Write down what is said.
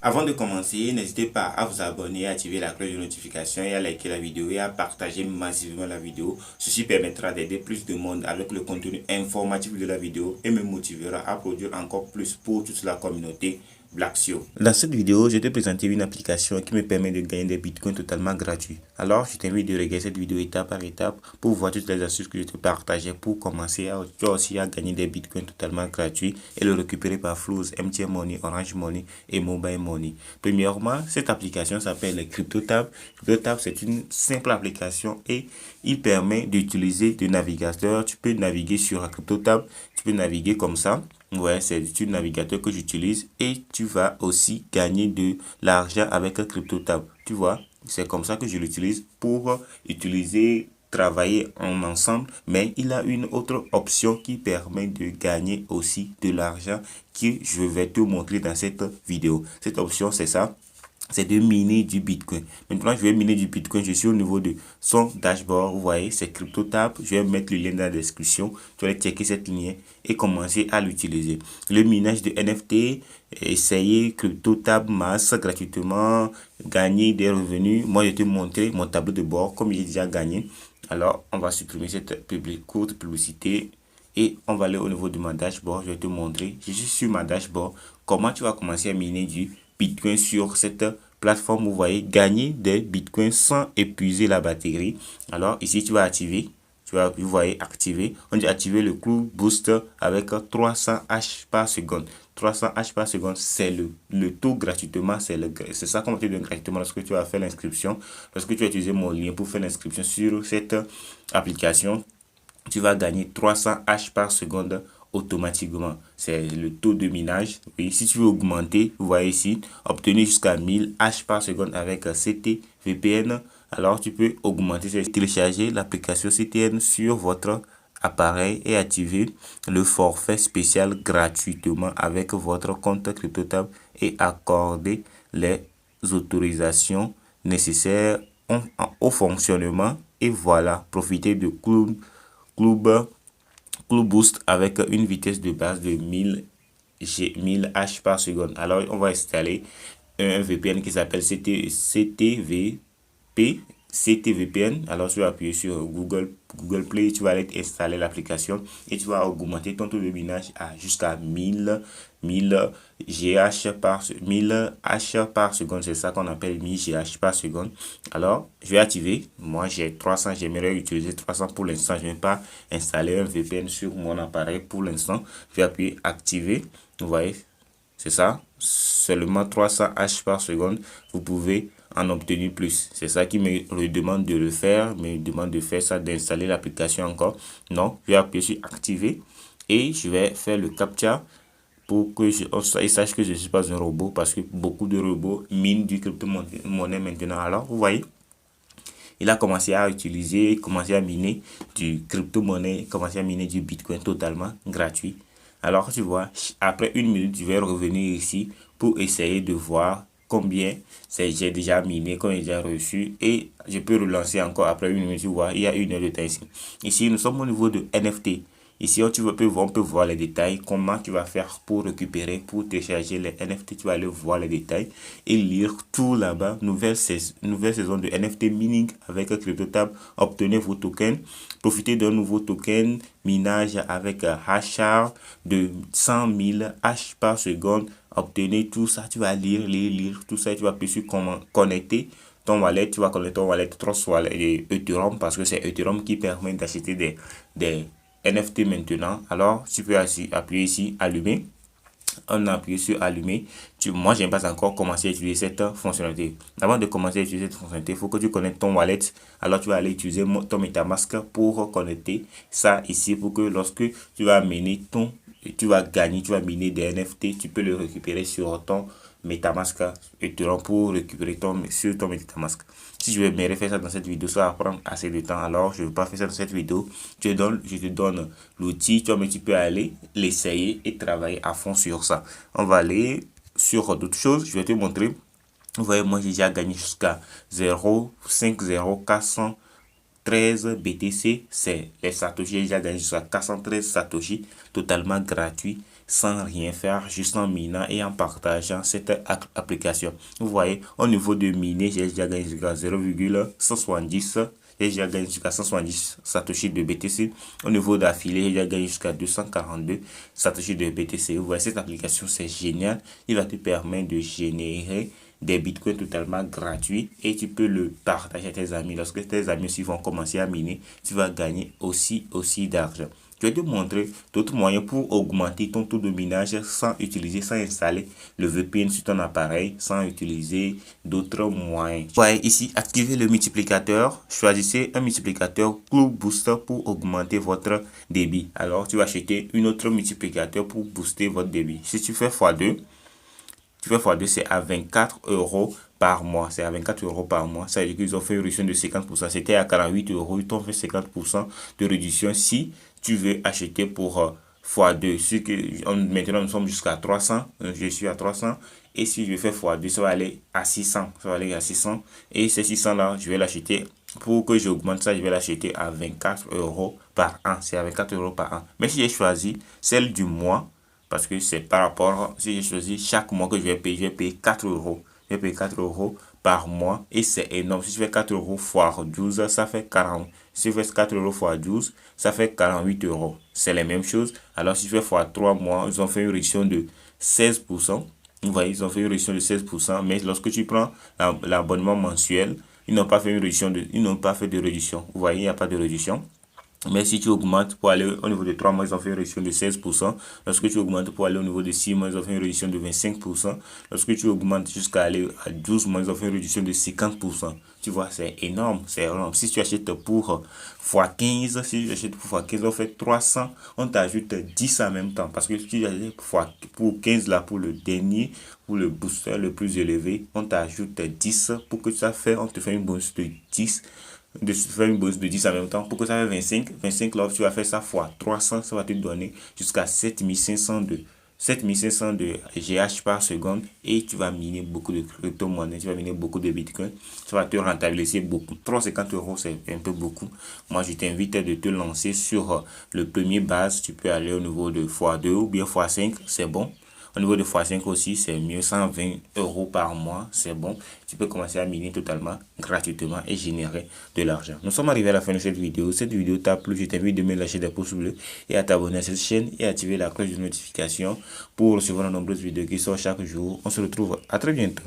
Avant de commencer, n'hésitez pas à vous abonner, à activer la cloche de notification et à liker la vidéo et à partager massivement la vidéo. Ceci permettra d'aider plus de monde avec le contenu informatif de la vidéo et me motivera à produire encore plus pour toute la communauté Blacksio. Dans cette vidéo, je vais te présenter une application qui me permet de gagner des bitcoins totalement gratuits. Alors, je t'invite de regarder cette vidéo étape par étape pour voir toutes les astuces que je te partageais pour commencer à gagner des bitcoins totalement gratuits et le récupérer par Flows, MTN Money, Orange Money et Mobile Money. Premièrement, cette application s'appelle CryptoTab. CryptoTab, c'est une simple application et il permet d'utiliser des navigateurs. Tu peux naviguer sur CryptoTab, tu peux naviguer comme ça. Ouais, c'est un navigateur que j'utilise et tu vas aussi gagner de l'argent avec CryptoTab. Tu vois, c'est comme ça que je l'utilise pour travailler en ensemble. Mais il a une autre option qui permet de gagner aussi de l'argent que je vais te montrer dans cette vidéo. Cette option, c'est ça. C'est de miner du Bitcoin. Maintenant, je vais miner du Bitcoin. Je suis au niveau de son dashboard. Vous voyez, c'est CryptoTab. Je vais mettre le lien dans la description. Tu vas checker cette ligne et commencer à l'utiliser. Le minage de NFT, essayer CryptoTab Mass gratuitement, gagner des revenus. Moi, je vais te montrer mon tableau de bord comme j'ai déjà gagné. Alors, on va supprimer cette courte publicité. Et on va aller au niveau de mon dashboard. Je vais te montrer. Je suis sur ma dashboard. Comment tu vas commencer à miner du Bitcoin sur cette plateforme. Vous voyez, gagner des Bitcoins sans épuiser la batterie. Alors ici, tu vas activer. Vous voyez, activer. On dit activer le Club Booster avec 300 H par seconde. 300 H par seconde, c'est le taux gratuitement. C'est ça qu'on va te donner gratuitement lorsque tu vas faire l'inscription. Lorsque tu vas utiliser mon lien pour faire l'inscription sur cette application, tu vas gagner 300 H par seconde automatiquement. C'est le taux de minage. Et si tu veux augmenter, vous voyez ici, obtenir jusqu'à 1000 H par seconde avec CTVPN. Alors tu peux augmenter, télécharger l'application CTN sur votre appareil et activer le forfait spécial gratuitement avec votre compte CryptoTab et accorder les autorisations nécessaires au fonctionnement. Et voilà, profitez de Club Boost avec une vitesse de base de 1000 H par seconde. Alors, on va installer un VPN qui s'appelle CTVPN. Alors, tu vas appuyer sur Google Play, tu vas aller installer l'application et tu vas augmenter ton taux de minage à jusqu'à 1000 GH par seconde. C'est ça qu'on appelle 1000 GH par seconde. Alors, je vais activer. Moi, j'ai 300. J'aimerais utiliser 300 pour l'instant. Je ne vais pas installer un VPN sur mon appareil pour l'instant. Je vais appuyer activer. Vous voyez, c'est ça. Seulement 300 H par seconde. Vous pouvez en obtenir plus. C'est ça qui me demande de le faire. Me demande de faire ça, d'installer l'application encore. Non, je vais appuyer sur activer et je vais faire le captcha pour que il sache que je ne suis pas un robot, parce que beaucoup de robots minent du crypto-monnaie maintenant. Alors, vous voyez, il a commencé à commencer à miner du crypto-monnaie, commencer à miner du Bitcoin totalement gratuit. Alors, tu vois, après une minute, je vais revenir ici pour essayer de voir combien j'ai déjà miné, combien j'ai déjà reçu, et je peux relancer encore après une minute. Tu vois, il y a une heure de temps ici. Ici, nous sommes au niveau de NFT. Ici, on peut voir les détails, comment tu vas faire pour récupérer, pour télécharger les NFT. Tu vas aller voir les détails et lire tout là-bas. Nouvelle saison de NFT mining avec CryptoTab. Obtenez vos tokens. Profitez d'un nouveau token minage avec hashar de 100 000 H par seconde. Obtenez tout ça. Tu vas lire tout ça. Tu vas plus comment connecter ton wallet. Tu vas connecter ton wallet Trust Wallet et Ethereum, parce que c'est Ethereum qui permet d'acheter des NFT maintenant. Alors, tu peux appuyer ici, allumer. On appuie sur allumer. Moi, je n'ai pas encore commencé à utiliser cette fonctionnalité. Avant de commencer à utiliser cette fonctionnalité, il faut que tu connectes ton wallet. Alors, tu vas aller utiliser ton MetaMask pour connecter ça ici, pour que lorsque tu vas miner tu vas miner des NFT, tu peux le récupérer sur ton MetaMask Ethereum pour récupérer sur ton MetaMask. Si je vais me refaire ça dans cette vidéo, ça va prendre assez de temps. Alors, je ne vais pas faire ça dans cette vidéo. Je te donne l'outil, mais tu peux aller l'essayer et travailler à fond sur ça. On va aller sur d'autres choses. Je vais te montrer. Vous voyez, moi, j'ai déjà gagné jusqu'à 0,50413 BTC. C'est les Satoshi. J'ai déjà gagné jusqu'à 413 Satoshi, totalement gratuit. sans rien faire, juste en minant et en partageant cette application. Vous voyez, au niveau de miner, j'ai déjà gagné jusqu'à 0,170. J'ai déjà gagné jusqu'à 170 Satoshi de BTC. Au niveau d'affilée, j'ai déjà gagné jusqu'à 242 Satoshi de BTC. Vous voyez, cette application, c'est génial. Il va te permettre de générer des bitcoins totalement gratuits et tu peux le partager à tes amis. Lorsque tes amis aussi vont commencer à miner, tu vas gagner aussi d'argent. Je vais te montrer d'autres moyens pour augmenter ton taux de minage sans installer le VPN sur ton appareil, sans utiliser d'autres moyens. Voyez ici, activez le multiplicateur. Choisissez un multiplicateur Club Booster pour augmenter votre débit. Alors, tu vas acheter une autre multiplicateur pour booster votre débit. Si tu fais x2, c'est à 24 € par mois. C'est à 24 € par mois. Ça veut dire qu'ils ont fait une réduction de 50%. C'était à 48 €. Ils t'ont fait 50% de réduction si tu veux acheter pour x2. Maintenant, nous sommes jusqu'à 300. Je suis à 300. Et si je fais x2, ça va aller à 600. Ça va aller à 600. Et ces 600-là, je vais l'acheter. Pour que j'augmente ça, je vais l'acheter à 24 € par an. C'est à 24 € par an. Mais si j'ai choisi celle du mois, parce que c'est par rapport, si j'ai choisi chaque mois que je vais payer 4 €. Je vais payer 4 € par mois et c'est énorme. Si je fais 4 € x 12, ça fait 40. Si je fais 4 € x 12, ça fait 48 €. C'est la même chose. Alors si je fais x 3 mois, ils ont fait une réduction de 16%. Vous voyez, ils ont fait une réduction de 16%. Mais lorsque tu prends l'abonnement mensuel, ils n'ont pas fait de réduction. Vous voyez, il n'y a pas de réduction. Mais si tu augmentes pour aller au niveau de 3 mois, ils ont fait une réduction de 16%. Lorsque tu augmentes pour aller au niveau de 6 mois, ils ont fait une réduction de 25%. Lorsque tu augmentes jusqu'à aller à 12 mois, ils ont fait une réduction de 50%. Tu vois, c'est énorme, c'est énorme. Si tu achètes pour x15, si tu achètes pour x15, on fait 300, on t'ajoute 10 en même temps. Parce que si tu achètes pour 15 là, pour le dernier, pour le booster le plus élevé, on t'ajoute 10 pour que ça fait, on te fait une bonus de 10. De faire une bonus de 10 en même temps pour que ça fait 25 là tu vas faire ça fois 300, ça va te donner jusqu'à 7500 de GH par seconde et tu vas miner beaucoup de crypto-monnaies, tu vas miner beaucoup de bitcoin, ça va te rentabiliser beaucoup. 350 € c'est un peu beaucoup. Moi je t'invite de te lancer sur le premier base, tu peux aller au niveau de x2 ou bien x5, c'est bon. Au niveau de x5 aussi, c'est mieux, 120 € par mois, c'est bon. Tu peux commencer à miner totalement gratuitement et générer de l'argent. Nous sommes arrivés à la fin de cette vidéo. Cette vidéo t'a plu, je t'invite de me lâcher des pouces bleus et à t'abonner à cette chaîne et activer la cloche de notification pour recevoir de nombreuses vidéos qui sortent chaque jour. On se retrouve à très bientôt.